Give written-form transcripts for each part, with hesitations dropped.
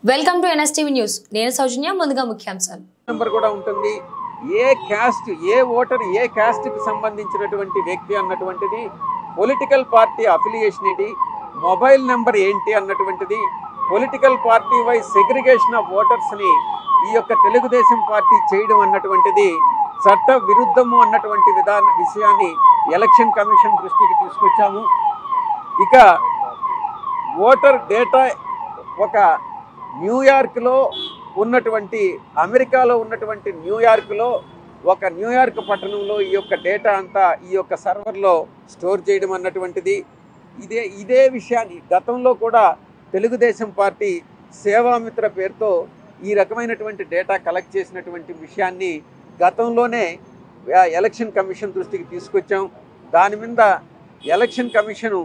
Welcome to NSTV news. నేను సౌజన్య. ముందుగా ముఖ్యాంశాలు. నెంబర్ కూడా ఉంటుంది. ఏ క్యాస్ట్, ఏ ఓటర్, ఏ క్యాస్ట్కి సంబంధించినటువంటి వ్యక్తి అన్నటువంటిది, పొలిటికల్ పార్టీ అఫిలియేషన్ ఏంటి, మొబైల్ నెంబర్ ఏంటి అన్నటువంటిది, political party wise segregation of ఓటర్స్ని ఈ యొక్క తెలుగుదేశం పార్టీ చేయడం అన్నటువంటిది చట్ట విరుద్ధము అన్నటువంటి విషయాన్ని ఎలక్షన్ కమిషన్ దృష్టికి తీసుకొచ్చాము. ఇక ఓటర్ డేటా ఒక న్యూయార్క్లో ఉన్నటువంటి, అమెరికాలో ఉన్నటువంటి న్యూయార్క్లో ఒక న్యూయార్క్ పట్టణంలో ఈ యొక్క డేటా అంతా ఈ యొక్క సర్వర్లో స్టోర్ చేయడం అన్నటువంటిది ఇదే విషయాన్ని గతంలో కూడా తెలుగుదేశం పార్టీ సేవామిత్ర పేరుతో ఈ రకమైనటువంటి డేటా కలెక్ట్ చేసినటువంటి విషయాన్ని గతంలోనే ఎలక్షన్ కమిషన్ దృష్టికి తీసుకొచ్చాం. దాని మీద ఎలక్షన్ కమిషను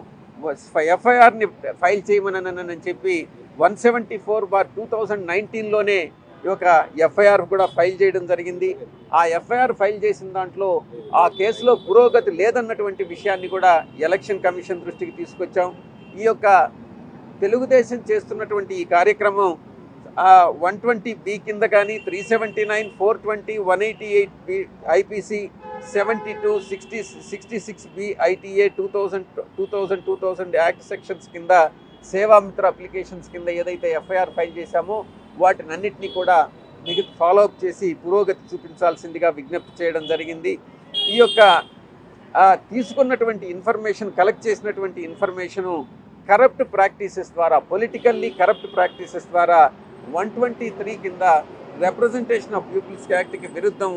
ఎఫ్ఐఆర్ని ఫైల్ చేయమని చెప్పి 174/2019లోనే ఈ యొక్క ఎఫ్ఐఆర్ కూడా ఫైల్ చేయడం జరిగింది. ఆ ఎఫ్ఐఆర్ ఫైల్ చేసిన దాంట్లో ఆ కేసులో పురోగతి లేదన్నటువంటి విషయాన్ని కూడా ఎలక్షన్ కమిషన్ దృష్టికి తీసుకొచ్చాం. ఈ యొక్క తెలుగుదేశం చేస్తున్నటువంటి ఈ కార్యక్రమం 120B కింద కానీ 379, 420, 188B IPC, 72, 60, 66B ITA 2000 act sections కింద సేవామిత్ర అప్లికేషన్స్ కింద ఏదైతే ఎఫ్ఐఆర్ ఫైల్ చేశామో వాటినన్నింటినీ కూడా ఫాలోఅప్ చేసి పురోగతి చూపించాల్సిందిగా విజ్ఞప్తి చేయడం జరిగింది. ఈ యొక్క తీసుకున్నటువంటి ఇన్ఫర్మేషన్, కలెక్ట్ చేసినటువంటి ఇన్ఫర్మేషను కరప్ట్ ప్రాక్టీసెస్ ద్వారా, పొలిటికల్లీ కరప్ట్ ప్రాక్టీసెస్ ద్వారా 123 కింద రిప్రజెంటేషన్ ఆఫ్ పీపుల్స్ యాక్ట్కి విరుద్ధం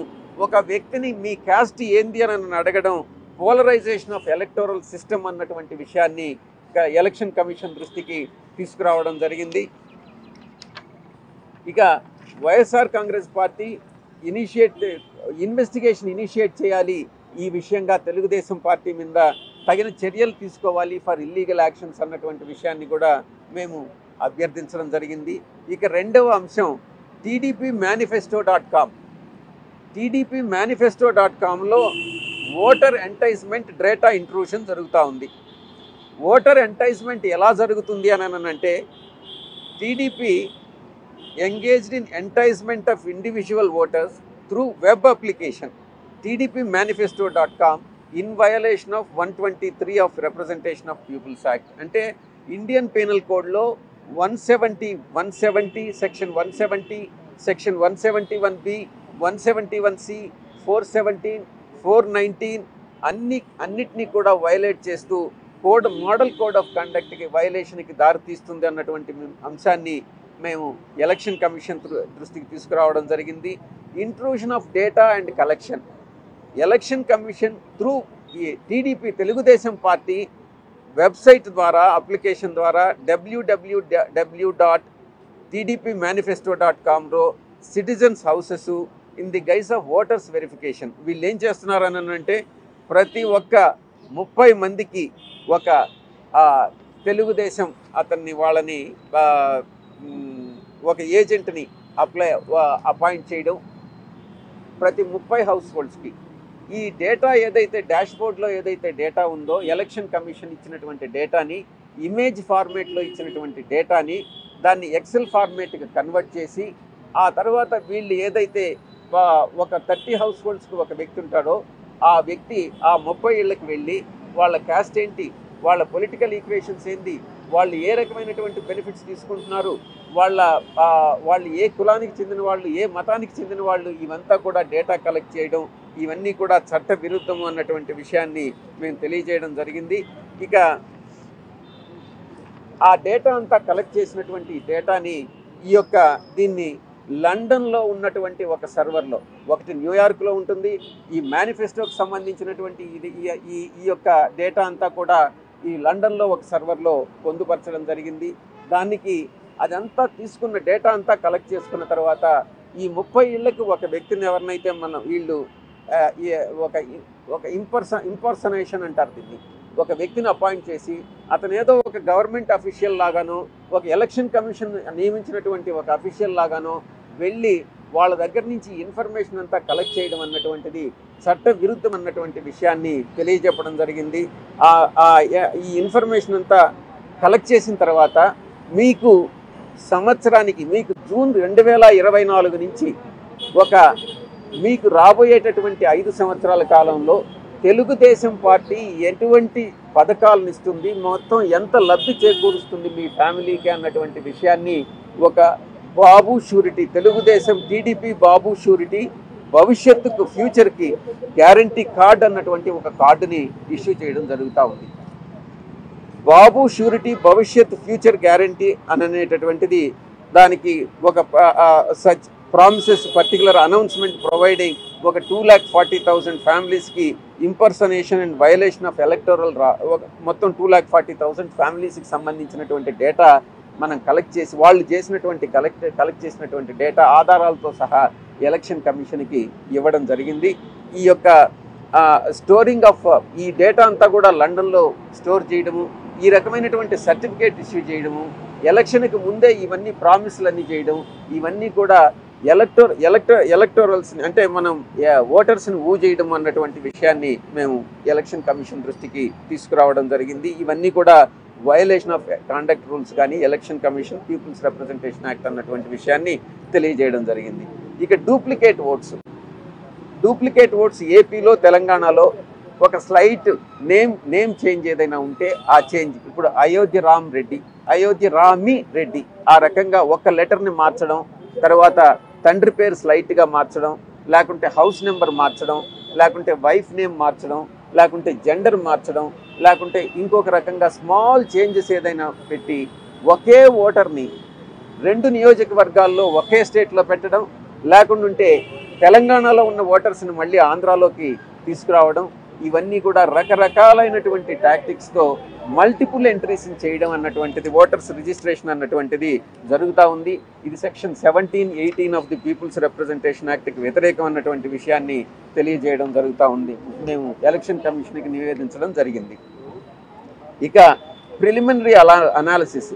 ఒక వ్యక్తిని మీ క్యాస్ట్ ఏంది అని అడగడం పోలరైజేషన్ ఆఫ్ ఎలక్టోరల్ సిస్టమ్ అన్నటువంటి విషయాన్ని ఎలక్షన్ కమిషన్ దృష్టికి తీసుకురావడం జరిగింది. ఇక YSR Congress party investigation initiate చేయాలి, ఈ విషయంగా తెలుగుదేశం పార్టీ మీద తగిన చర్యలు తీసుకోవాలి ఫర్ ఇల్లీగల్ యాక్షన్స్ అన్నటువంటి విషయాన్ని కూడా మేము అభ్యర్థించడం జరిగింది. ఇక రెండవ అంశం TDPmanifesto.com. TDPmanifesto.comలో ఓటర్ ఎంటైజ్మెంట్ డేటా ఇంట్రూషన్ జరుగుతూ ఉంది. ఓటర్ ఎంటైజ్మెంట్ ఎలా జరుగుతుంది అని అంటే, TDP engaged in enticement of individual voters through web application TDPmanifesto.com in violation of 123 of representation of people's act. అంటే ఇండియన్ పీనల్ కోడ్లో 170 సెక్షన్ 170, సెక్షన్ 171B, 171C, 417, 419 అన్నిటినీ కూడా వయలేట్ చేస్తూ మోడల్ కోడ్ ఆఫ్ కండక్ట్కి వయలేషన్కి దారితీస్తుంది అన్నటువంటి అంశాన్ని మేము ఎలక్షన్ కమిషన్ దృష్టికి తీసుకురావడం జరిగింది. Intrusion of data and collection, election commission through TDP Telugu Desam party website ద్వారా, అప్లికేషన్ ద్వారా www.tdpmanifesto.comలో citizens houses in the guise of voters verification. వీళ్ళు ఏం చేస్తున్నారని అంటే, ప్రతి ఒక్క 30 మందికి ఒక తెలుగుదేశం వాళ్ళని ఒక ఏజెంట్ని అపాయింట్ చేయడం ప్రతి 30 హౌస్ హోల్డ్స్కి. ఈ డేటా ఏదైతే డాష్బోర్డ్లో ఏదైతే డేటా ఉందో, ఎలక్షన్ కమిషన్ ఇచ్చినటువంటి డేటాని, ఇమేజ్ ఫార్మేట్లో ఇచ్చినటువంటి డేటాని దాన్ని ఎక్సెల్ ఫార్మేట్కి కన్వర్ట్ చేసి, ఆ తర్వాత వీళ్ళు ఏదైతే ఒక 30 హౌస్ హోల్డ్స్కి ఒక వ్యక్తి ఉంటాడో ఆ వ్యక్తి ఆ 30 ఇళ్ళకి వెళ్ళి వాళ్ళ క్యాస్ట్ ఏంటి, వాళ్ళ పొలిటికల్ ఈక్వేషన్స్ ఏంటి, వాళ్ళు ఏ రకమైనటువంటి బెనిఫిట్స్ తీసుకుంటున్నారు, వాళ్ళు ఏ కులానికి చెందిన వాళ్ళు, ఏ మతానికి చెందిన వాళ్ళు, ఇవంతా కూడా డేటా కలెక్ట్ చేయడం, ఇవన్నీ కూడా చట్ట విరుద్ధము అన్నటువంటి విషయాన్ని మేము తెలియజేయడం జరిగింది. ఇక ఆ డేటా అంతా కలెక్ట్ చేసినటువంటి డేటాని దీన్ని లండన్లో ఉన్నటువంటి ఒక సర్వర్లో, ఒకటి న్యూయార్క్లో ఉంటుంది. ఈ మేనిఫెస్టోకి సంబంధించినటువంటి ఈ యొక్క డేటా అంతా కూడా ఈ లండన్లో ఒక సర్వర్లో పొందుపరచడం జరిగింది. దానికి అదంతా తీసుకున్న డేటా అంతా కలెక్ట్ చేసుకున్న తర్వాత ఈ 30 ఇళ్లకు ఒక వ్యక్తిని ఎవరినైతే వీళ్ళు ఒక ఇంపర్సనేషన్ అంటారు దీన్ని, ఒక వ్యక్తిని అపాయింట్ చేసి అతను ఏదో ఒక గవర్నమెంట్ అఫీషియల్ లాగానో, ఒక ఎలక్షన్ కమిషన్ నియమించినటువంటి ఒక అఫీషియల్ లాగానో వెళ్ళి వాళ్ళ దగ్గర నుంచి ఇన్ఫర్మేషన్ అంతా కలెక్ట్ చేయడం అన్నటువంటిది చట్ట విరుద్ధం అన్నటువంటి విషయాన్ని తెలియజెప్పడం జరిగింది. ఈ ఇన్ఫర్మేషన్ అంతా కలెక్ట్ చేసిన తర్వాత మీకు సంవత్సరానికి మీకు జూన్ 2024 నుంచి మీకు రాబోయేటటువంటి 5 సంవత్సరాల కాలంలో తెలుగుదేశం పార్టీ ఎటువంటి పథకాలను ఇస్తుంది, మొత్తం ఎంత లబ్ధి చేకూరుస్తుంది మీ ఫ్యామిలీకి అన్నటువంటి విషయాన్ని ఒక బాబు షూరిటీ, తెలుగుదేశం టీడీపీ బాబు షూరిటీ భవిష్యత్తుకు ఫ్యూచర్కి గ్యారంటీ కార్డ్ అన్నటువంటి ఒక కార్డుని ఇష్యూ చేయడం జరుగుతూ ఉంది. బాబు షూరిటీ భవిష్యత్ ఫ్యూచర్ గ్యారంటీ అనేటటువంటిది దానికి ఒక such promises particular announcement providing ఒక 2,40,000 ఫ్యామిలీస్కి impersonation and violation of electoral మొత్తం 2,40,000 ఫ్యామిలీస్కి సంబంధించినటువంటి డేటా మనం కలెక్ట్ చేసి వాళ్ళు చేసినటువంటి కలెక్ట్ చేసినటువంటి డేటా ఆధారాలతో సహా ఎలక్షన్ కమిషన్కి ఇవ్వడం జరిగింది. ఈ యొక్క స్టోరింగ్ ఆఫ్ ఈ డేటా అంతా కూడా లండన్లో స్టోర్ చేయడము, ఈ రకమైనటువంటి సర్టిఫికేట్ ఇష్యూ చేయడము, ఎలక్షన్కి ముందే ఇవన్నీ ప్రామిస్లన్నీ చేయడం, ఇవన్నీ కూడా ఎలక్టోరల్స్ని అంటే మనం ఓటర్స్ని చేయడం అన్నటువంటి విషయాన్ని మేము ఎలక్షన్ కమిషన్ దృష్టికి తీసుకురావడం జరిగింది. ఇవన్నీ కూడా వయలేషన్ ఆఫ్ కాండక్ట్ రూల్స్ కానీ election commission peoples representation act అన్నటువంటి విషయాన్ని తెలియజేయడం జరిగింది. ఇక డూప్లికేట్ ఓట్స్ ఏపీలో తెలంగాణలో ఒక స్లైట్ నేమ్ చేంజ్ ఏదైనా ఉంటే ఆ చేంజ్ ఇప్పుడు అయోధ్య రామి రెడ్డి ఆ రకంగా ఒక లెటర్ని మార్చడం, తర్వాత తండ్రి పేరు స్లైట్గా మార్చడం, లేకుంటే హౌస్ నెంబర్ మార్చడం, లేకుంటే వైఫ్ నేమ్ మార్చడం, లేకుంటే జెండర్ మార్చడం, లేకుంటే ఇంకొక రకంగా స్మాల్ చేంజెస్ ఏదైనా పెట్టి ఒకే ఓటర్ని 2 నియోజకవర్గాల్లో ఒకే స్టేట్లో పెట్టడం, లేకుంటే తెలంగాణలో ఉన్న ఓటర్స్ని మళ్ళీ ఆంధ్రాలోకి తీసుకురావడం, ఇవన్నీ కూడా రకరకాలైనటువంటి టాక్టిక్స్తో మల్టిపుల్ ఎంట్రీస్ని చేయడం అన్నటువంటిది ఓటర్స్ రిజిస్ట్రేషన్ అన్నటువంటిది జరుగుతూ ఉంది. ఇది section 17-18 of the people's representation యాక్ట్కి వ్యతిరేకం అన్నటువంటి విషయాన్ని తెలియజేయడం జరుగుతూ ఉంది. మేము ఎలక్షన్ కమిషన్కి నివేదించడం జరిగింది. ఇక ప్రిలిమినరీ అనాలిసిస్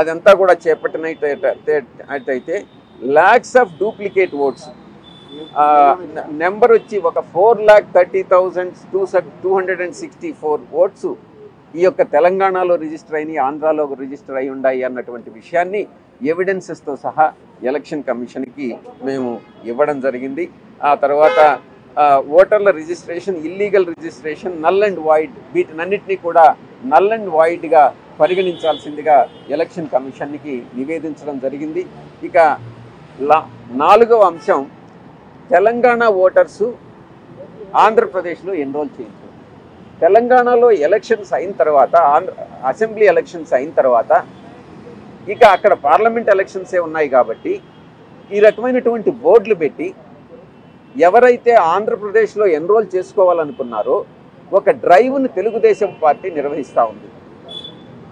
అదంతా కూడా చేపట్టినట్టయితే lakhs of duplicate votes number వచ్చి ఒక 4,30,264 ఓట్స్ ఈ యొక్క తెలంగాణలో రిజిస్టర్ అయినాయి, ఆంధ్రాలో రిజిస్టర్ అయి ఉన్నాయి అన్నటువంటి విషయాన్ని ఎవిడెన్సెస్తో సహా ఎలక్షన్ కమిషన్కి మేము ఇవ్వడం జరిగింది. ఆ తర్వాత ఓటర్ల registration, illegal registration, null and void వీటినన్నింటినీ కూడా నల్ అండ్ వాయిడ్గా పరిగణించాల్సిందిగా ఎలక్షన్ కమిషన్కి నివేదించడం జరిగింది. ఇక 4వ అంశం తెలంగాణ ఓటర్సు ఆంధ్రప్రదేశ్లో ఎన్రోల్ చేయించారు. తెలంగాణలో ఎలక్షన్స్ అయిన తర్వాత అసెంబ్లీ ఎలక్షన్స్ అయిన తర్వాత ఇక అక్కడ పార్లమెంట్ ఎలక్షన్సే ఉన్నాయి కాబట్టి ఈ రకమైనటువంటి బోర్డులు పెట్టి ఎవరైతే ఆంధ్రప్రదేశ్లో ఎన్రోల్ చేసుకోవాలనుకున్నారో ఒక డ్రైవ్ను తెలుగుదేశం పార్టీ నిర్వహిస్తూ ఉంది.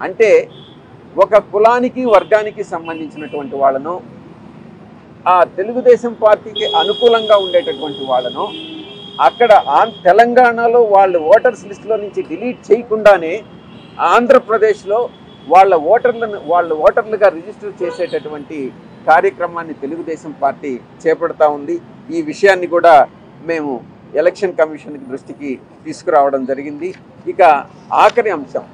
అంటే ఒక కులానికి వర్గానికి సంబంధించినటువంటి వాళ్ళను, ఆ తెలుగుదేశం పార్టీకి అనుకూలంగా ఉండేటటువంటి వాళ్ళను అక్కడ తెలంగాణలో వాళ్ళ ఓటర్స్ లిస్టులో నుంచి డిలీట్ చేయకుండానే ఆంధ్రప్రదేశ్లో వాళ్ళ ఓటర్లుగా రిజిస్టర్ చేసేటటువంటి కార్యక్రమాన్ని తెలుగుదేశం పార్టీ చేపడతా ఉంది. ఈ విషయాన్ని కూడా మేము ఎలక్షన్ కమిషన్ దృష్టికి తీసుకురావడం జరిగింది. ఇక ఆఖరి అంశం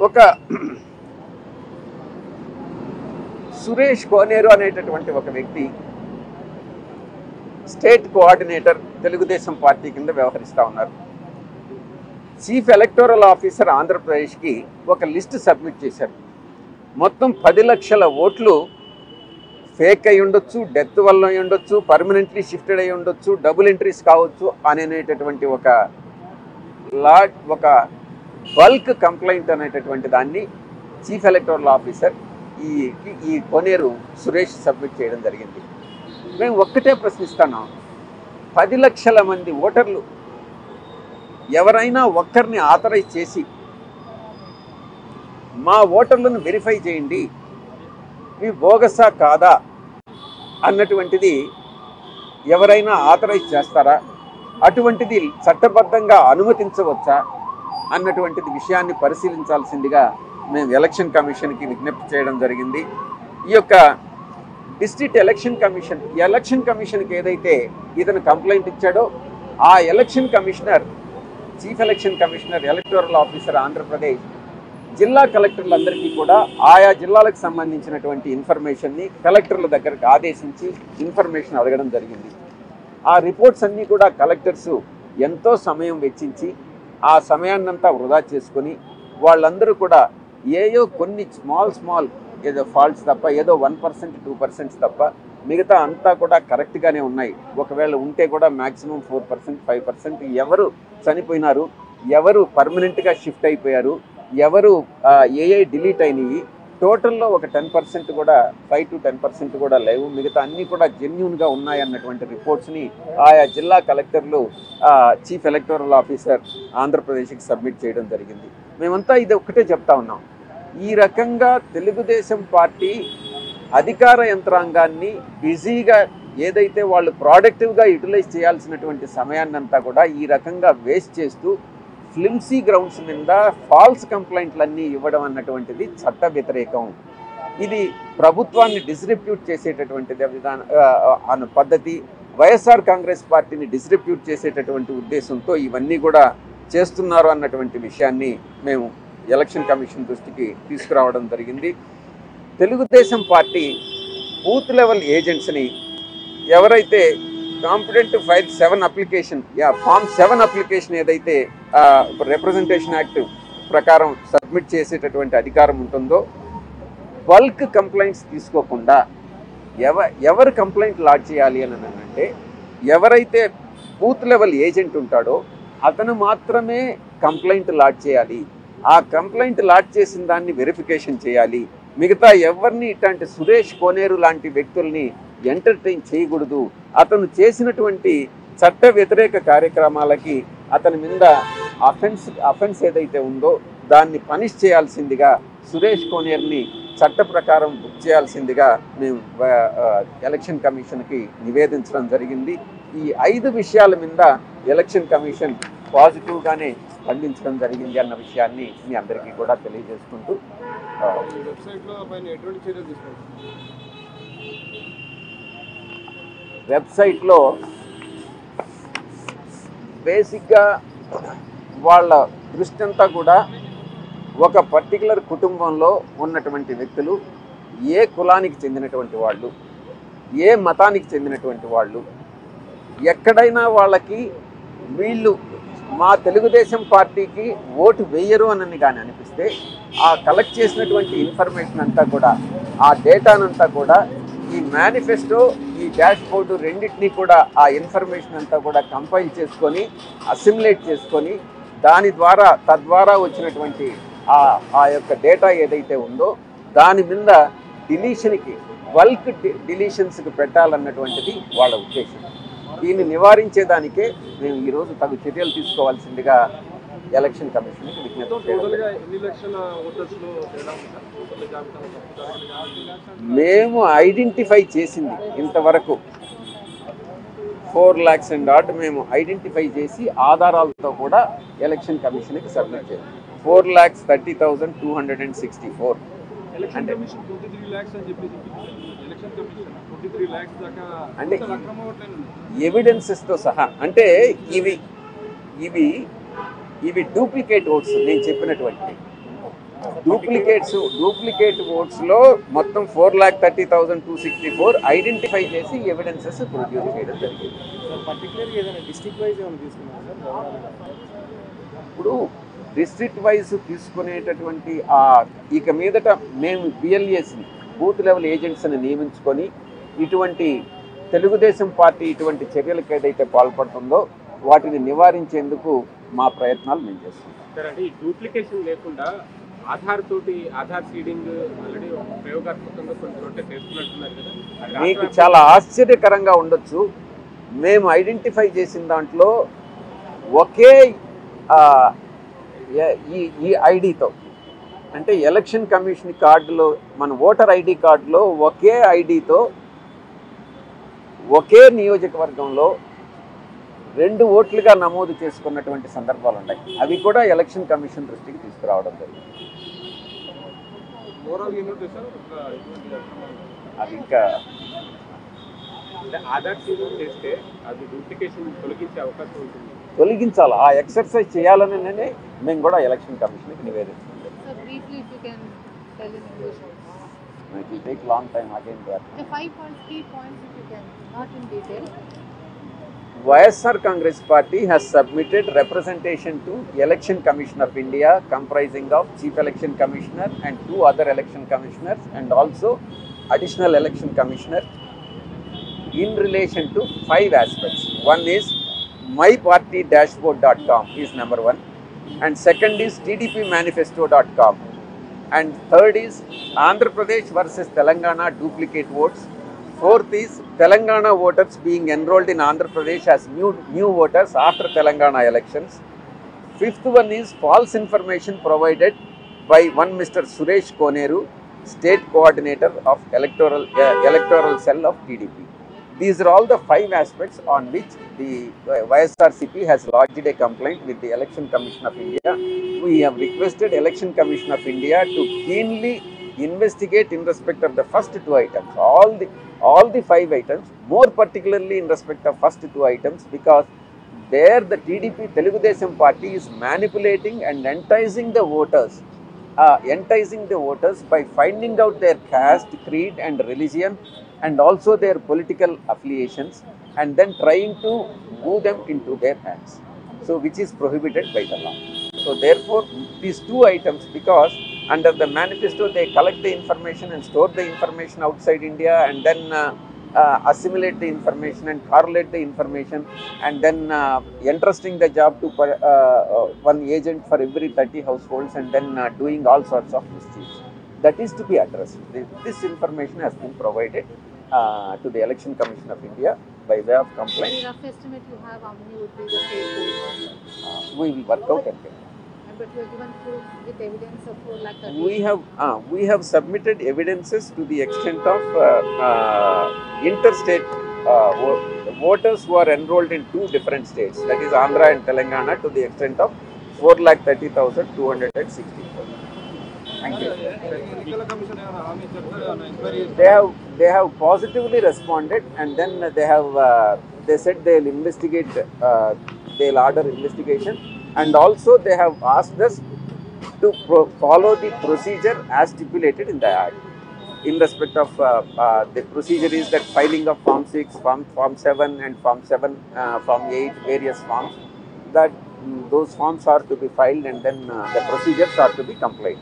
ఒక సురేష్ కోనేరు అనేటటువంటి ఒక వ్యక్తి స్టేట్ కోఆర్డినేటర్ తెలుగుదేశం పార్టీ కింద వ్యవహరిస్తూ ఉన్నారు. చీఫ్ ఎలక్టోరల్ ఆఫీసర్ ఆంధ్రప్రదేశ్కి ఒక లిస్ట్ సబ్మిట్ చేశారు. మొత్తం 10 లక్షల ఓట్లు ఫేక్ అయి ఉండొచ్చు, డెత్ వల్ల అయి ఉండొచ్చు, పర్మనెంట్లీ షిఫ్టెడ్ అయి ఉండొచ్చు, డబుల్ ఎంట్రీస్ కావచ్చు అనేటటువంటి ఒక బల్క్ కంప్లైంట్ అనేటటువంటి దాన్ని చీఫ్ ఎలక్టోరల్ ఆఫీసర్ ఈ కోనేరు సురేష్ సబ్మిట్ చేయడం జరిగింది. మేము ఒక్కటే ప్రశ్నిస్తున్నాం, 10 లక్షల మంది ఓటర్లు ఎవరైనా ఒక్కరిని ఆథరైజ్ చేసి మా ఓటర్లను వెరిఫై చేయండి, మీ బోగసా కాదా అన్నటువంటిది ఎవరైనా ఆథరైజ్ చేస్తారా, అటువంటిది చట్టబద్ధంగా అనుమతించవచ్చా అన్నటువంటిది విషయాన్ని పరిశీలించాల్సిందిగా మేము ఎలక్షన్ కమిషన్కి విజ్ఞప్తి చేయడం జరిగింది. ఈ యొక్క డిస్ట్రిక్ట్ ఎలక్షన్ కమిషన్కి ఏదైతే ఇతను కంప్లైంట్ ఇచ్చాడో ఆ election commissioner, chief election commissioner, electoral officer Andhra Pradesh జిల్లా కలెక్టర్లందరికీ కూడా ఆయా జిల్లాలకు సంబంధించినటువంటి ఇన్ఫర్మేషన్ని కలెక్టర్ల దగ్గరకు ఆదేశించి ఇన్ఫర్మేషన్ అడగడం జరిగింది. ఆ రిపోర్ట్స్ అన్నీ కూడా కలెక్టర్స్ ఎంతో సమయం వెచ్చించి ఆ సమయాన్నంతా వృధా చేసుకొని వాళ్ళందరూ కూడా ఏయో కొన్ని స్మాల్ ఏదో ఫాల్ట్స్ తప్ప, ఏదో 1% 2% తప్ప మిగతా అంతా కూడా కరెక్ట్గానే ఉన్నాయి. ఒకవేళ ఉంటే కూడా మ్యాక్సిమం 4% 5%. ఎవరు చనిపోయినారు, ఎవరు పర్మనెంట్గా షిఫ్ట్ అయిపోయారు, ఎవరు ఏఏ డిలీట్ అయినాయి, టోటల్లో ఒక 10% కూడా 5 to 10% కూడా లేవు. మిగతా అన్నీ కూడా జెన్యూన్గా ఉన్నాయన్నటువంటి రిపోర్ట్స్ని ఆయా జిల్లా కలెక్టర్లు చీఫ్ ఎలక్టోరల్ ఆఫీసర్ ఆంధ్రప్రదేశ్కి సబ్మిట్ చేయడం జరిగింది. మేమంతా ఇది ఒక్కటే చెప్తా ఉన్నాం, ఈ రకంగా తెలుగుదేశం పార్టీ అధికార యంత్రాంగాన్ని బిజీగా ఏదైతే వాళ్ళు ప్రొడక్టివ్గా యూటిలైజ్ చేయాల్సినటువంటి సమయాన్నంతా కూడా ఈ రకంగా వేస్ట్ చేస్తూ ఫ్లిమ్సీ గ్రౌండ్స్ మీద ఫాల్స్ కంప్లైంట్లన్నీ ఇవ్వడం అన్నటువంటిది చట్ట వ్యతిరేకం. ఇది ప్రభుత్వాన్ని డిస్రిప్యూట్ చేసేటటువంటిది అన్న పద్ధతి. వైఎస్ఆర్ కాంగ్రెస్ పార్టీని డిస్రిప్యూట్ చేసేటటువంటి ఉద్దేశంతో ఇవన్నీ కూడా చేస్తున్నారు అన్నటువంటి విషయాన్ని మేము ఎలక్షన్ కమిషన్ దృష్టికి తీసుకురావడం జరిగింది. తెలుగుదేశం పార్టీ బూత్ లెవెల్ ఏజెంట్స్ని ఎవరైతే competent file 7 application form 7 application ఏదైతే రిప్రజెంటేషన్ యాక్ట్ ప్రకారం సబ్మిట్ చేసేటటువంటి అధికారం ఉంటుందో బల్క్ కంప్లైంట్స్ తీసుకోకుండా ఎవరు కంప్లైంట్ లాడ్జ్ చేయాలి అని అంటే ఎవరైతే బూత్ లెవెల్ ఏజెంట్ ఉంటాడో అతను మాత్రమే కంప్లైంట్ లాడ్జ్ చేయాలి. ఆ కంప్లైంట్ లాడ్జ్ చేసిన దాన్ని వెరిఫికేషన్ చేయాలి. మిగతా ఎవరిని ఇట్లాంటి సురేష్ కోనేరు లాంటి వ్యక్తుల్ని ఎంటర్టైన్ చేయకూడదు. అతను చేసినటువంటి చట్ట వ్యతిరేక కార్యక్రమాలకి అతని మీద అఫెన్స్ ఏదైతే ఉందో దాన్ని పనిష్ చేయాల్సిందిగా సురేష్ కోనేరుని చట్ట ప్రకారం బుక్ చేయాల్సిందిగా మేము ఎలక్షన్ కమిషన్కి నివేదించడం జరిగింది. ఈ 5 విషయాల మీద ఎలక్షన్ కమిషన్ పాజిటివ్గానే స్పందించడం జరిగింది అన్న విషయాన్ని మీ అందరికీ కూడా తెలియజేసుకుంటూ వెబ్సైట్లో బేసిక్గా వాళ్ళ దృష్టి అంతా కూడా ఒక పర్టికులర్ కుటుంబంలో ఉన్నటువంటి వ్యక్తులు, ఏ కులానికి చెందినటువంటి వాళ్ళు, ఏ మతానికి చెందినటువంటి వాళ్ళు, ఎక్కడైనా వాళ్ళకి వీళ్ళు మా తెలుగుదేశం పార్టీకి ఓటు వేయరు అని కానీ అనిపిస్తే ఆ కలెక్ట్ చేసినటువంటి ఇన్ఫర్మేషన్ అంతా కూడా, ఆ డేటానంతా కూడా ఈ మేనిఫెస్టో, ఈ డాష్ బోర్డు రెండింటినీ కూడా ఆ ఇన్ఫర్మేషన్ అంతా కూడా కంపైల్ చేసుకొని అసిమ్యులేట్ చేసుకొని తద్వారా వచ్చినటువంటి ఆ యొక్క డేటా ఏదైతే ఉందో దాని మీద డిలీషన్కి బల్క్ డిలీషన్స్కి పెట్టాలన్నటువంటిది వాళ్ళ ఉద్దేశం. దీన్ని నివారించేదానికే మేము ఈరోజు తగు చర్యలు తీసుకోవాల్సిందిగా ఎలక్షన్ కమిషన్కి విజ్ఞప్తి మేము ఐడెంటిఫై చేసింది ఇంతవరకు 4 lakhs and odd మేము ఐడెంటిఫై చేసి ఆధారాలతో కూడా ఎలక్షన్ కమిషన్కి సబ్మిట్ చేయాలి. 4,30,264 అంటే ఎవిడెన్సెస్తో సహా. అంటే ఇవి డూప్లికేట్ ఓట్స్. నేను చెప్పినటువంటి డూప్లికేట్ ఓట్స్లో మొత్తం 4,30,264 ఐడెంటిఫై చేసి ఎవిడెన్సెస్ ప్రొడ్యూస్ చేయడం జరిగింది. ఇప్పుడు డిస్ట్రిక్ట్ వైజ్ తీసుకునేటటువంటి ఇక మీదట మేము బిఎల్ఏస్ని బూత్ లెవెల్ ఏజెంట్స్ని నియమించుకొని ఇటువంటి తెలుగుదేశం పార్టీ ఇటువంటి చర్యలకు ఏదైతే పాల్పడుతుందో వాటిని నివారించేందుకు మా ప్రయత్నాలు మేము చేస్తున్నాం. సార్, అంటే ఈ డూప్లికేషన్ లేకుండా ఆధార్ సీడింగ్ ఆల్రెడీ ప్రయోగాత్మకంగా కొన్ని చోట్ల చేస్తున్నట్టున్నారు కదా. మీకు చాలా ఆశ్చర్యకరంగా ఉండొచ్చు, మేము ఐడెంటిఫై చేసిన దాంట్లో ఒకే ఈ ఐడితో, అంటే ఎలక్షన్ కమిషన్ కార్డులో మన ఓటర్ ఐడి కార్డులో ఒకే ఐడితో ఒకే నియోజకవర్గంలో 2 ఓట్లుగా నమోదు చేసుకున్నటువంటి సందర్భాలు ఉన్నాయి. అవి కూడా ఎలక్షన్ కమిషన్ దృష్టికి తీసుకురావడం జరిగింది. అది ఇంకా ఆధార్ సీడింగ్ చేస్తే అది డూప్లికేషన్ తొలగించే అవకాశం ఉంటుంది. తొలగించాలి. ఆ ఎక్సర్సైజ్ చేయాలని మేము కూడా ఎలక్షన్ కమిషన్కి నివేదించాం. briefly, if you can tell in English also. It will take long time again. The 5 points, key points, if you can, not in detail. YSR Congress Party has submitted representation to Election Commission of India, comprising of Chief Election Commissioner and 2 other election commissioners and also additional election commissioner in relation to 5 aspects. One is mypartydashboard.com is number 1, and second is tdpmanifesto.com, and third is Andhra Pradesh versus Telangana duplicate votes. Fourth is Telangana voters being enrolled in Andhra Pradesh as new voters after Telangana elections. Fifth one is false information provided by one Mr. Suresh Koneru, State Coordinator of Electoral Cell of TDP. These are all the 5 aspects on which the YSRCP has lodged a complaint with the Election Commission of India. We have requested Election Commission of India to keenly investigate in respect of the first 2 items, all the 5 items, more particularly in respect of first 2 items, because there the TDP Telugu Desam party is manipulating and enticing the voters by finding out their caste, creed and religion and also their political affiliations, and then trying to move them into their hands, so which is prohibited by the law. So therefore these 2 items, because under the manifesto they collect the information and store the information outside India and then assimilate the information and correlate the information and then entrusting the job to one agent for every 30 households and then doing all sorts of mischiefs. That is to be addressed. This information has been provided to the Election Commission of India by way of complaint. Any rough estimate you have how many would be the fake votes? We will work out and get. But you have given proof with evidence of 4,30,000. We have submitted evidences to the extent of interstate voters who are enrolled in 2 different states, that is Andhra and Telangana, to the extent of 4,30,264. Thank you. They have positively responded, and then they said they will investigate. They will order investigation, and also they have asked us to follow the procedure as stipulated in the Act. In respect of the procedure is that filing of Form 6, Form 7 and Form 8, various forms, that those forms are to be filed and then the procedures are to be complied.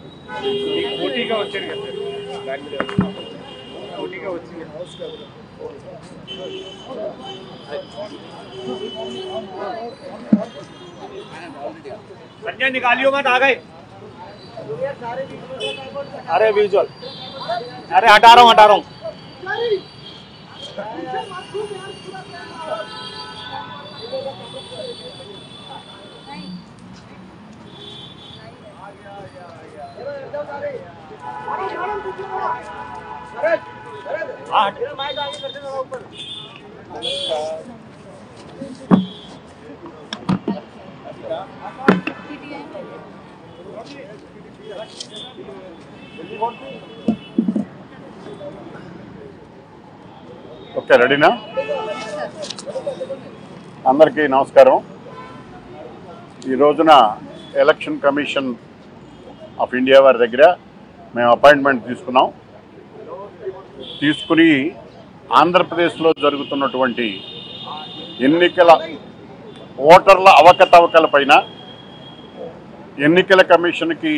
Sanjay निकालियो मत, आ गए। अरे visual, अरे हटा रहा हूँ। Okay, రెడీనా? అందరికీ నమస్కారం. ఈ రోజున ఎలక్షన్ కమిషన్ ఆఫ్ ఇండియా వారి దగ్గర మేము అపాయింట్మెంట్ తీసుకుని ఆంధ్రప్రదేశ్లో జరుగుతున్నటువంటి ఎన్నికల ఓటర్ల అవకతవకల పైన, ఎన్నికల కమిషన్కి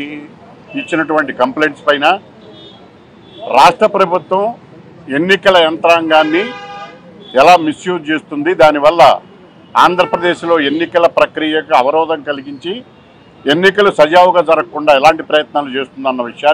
ఇచ్చినటువంటి కంప్లైంట్స్ పైన, రాష్ట్ర ప్రభుత్వం ఎన్నికల యంత్రాంగాన్ని ఎలా మిస్యూజ్ చేస్తుంది, దానివల్ల ఆంధ్రప్రదేశ్లో ఎన్నికల ప్రక్రియకు అవరోధం కలిగించి ఎన్నికలు సజావుగా జరగకుండా ఎలాంటి ప్రయత్నాలు చేస్తుందన్న విషయాన్ని